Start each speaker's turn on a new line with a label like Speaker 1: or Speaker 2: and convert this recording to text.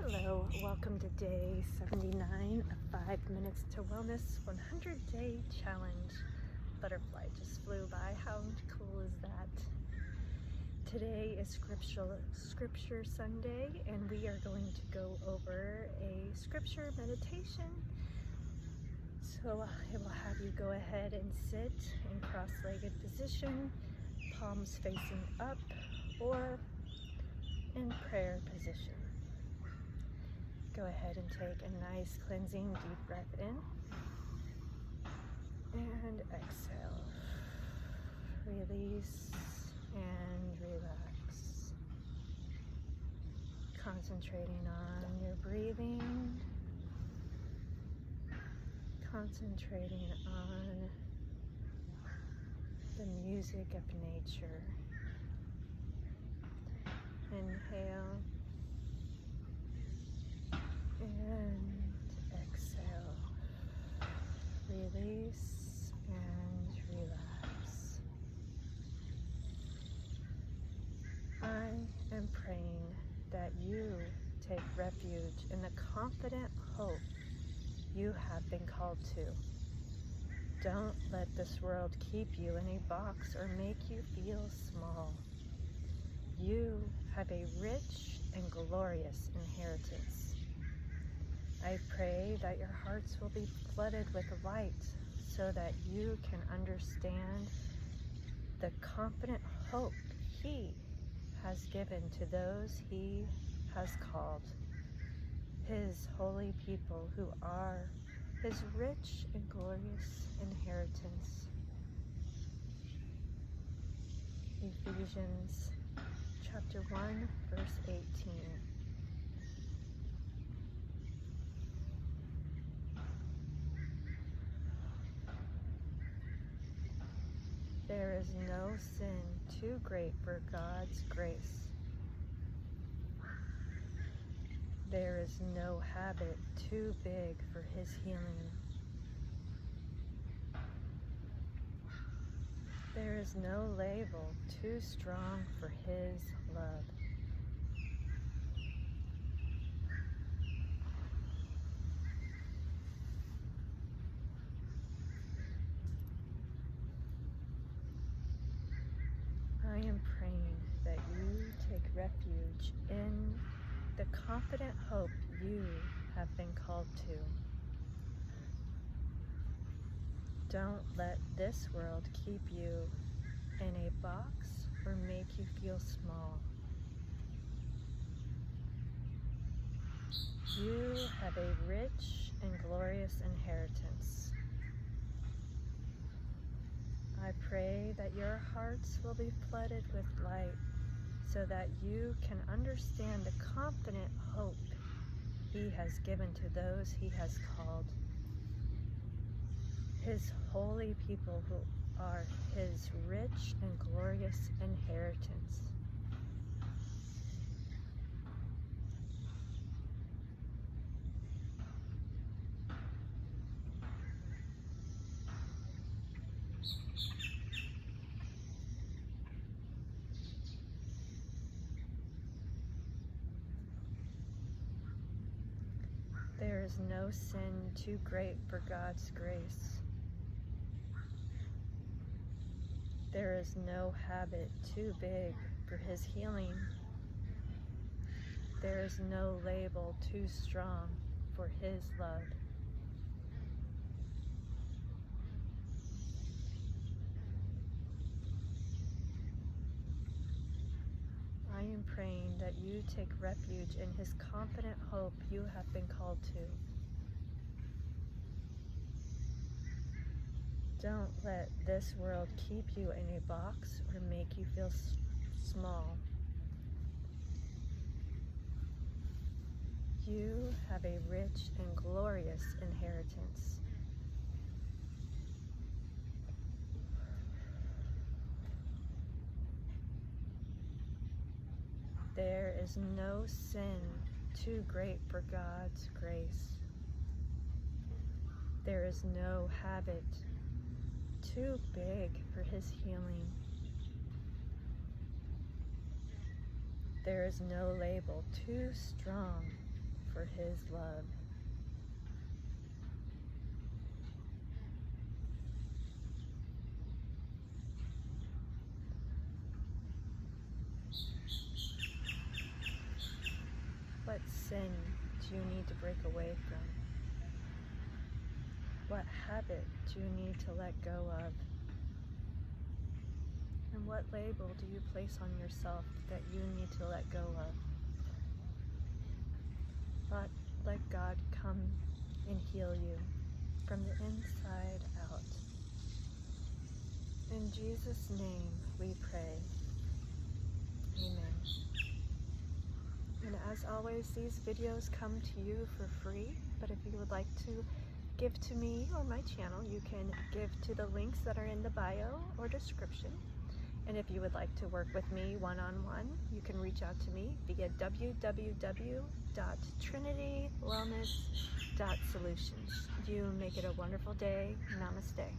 Speaker 1: Hello, welcome to day 79 of 5 Minutes to Wellness 100-Day Challenge. Butterfly just flew by. How cool is that? Today is Scripture Sunday, and we are going to go over a scripture meditation. So I will have you go ahead and sit in cross-legged position, palms facing up, or in prayer position. Go ahead and take a nice cleansing deep breath in and exhale. Release and relax. Concentrating on your breathing. Concentrating on the music of nature. Inhale. And exhale. Release and relax. I am praying that you take refuge in the confident hope you have been called to. Don't let this world keep you in a box or make you feel small. You have a rich and glorious inheritance. I pray that your hearts will be flooded with light so that you can understand the confident hope He has given to those He has called, His holy people who are His rich and glorious inheritance. Ephesians chapter 1, verse 18. There is no sin too great for God's grace. There is no habit too big for His healing. There is no label too strong for His love. I am praying that you take refuge in the confident hope you have been called to. Don't let this world keep you in a box or make you feel small. You have a rich and glorious inheritance. I pray that your hearts will be flooded with light so that you can understand the confident hope He has given to those He has called, His holy people who are His rich and glorious inheritance. There is no sin too great for God's grace. There is no habit too big for His healing. There is no label too strong for His love. I am praying that you take refuge in His confident hope you have been called to. Don't let this world keep you in a box or make you feel small. You have a rich and glorious inheritance. There is no sin too great for God's grace. There is no habit too big for His healing. There is no label too strong for His love. What sin do you need to break away from? What habit do you need to let go of? And what label do you place on yourself that you need to let go of? Let God come and heal you from the inside out. In Jesus' name we pray. Amen. And as always, these videos come to you for free, but if you would like to give to me or my channel, you can give to the links that are in the bio or description. And if you would like to work with me one-on-one, you can reach out to me via www.trinitywellness.solutions. You make it a wonderful day. Namaste.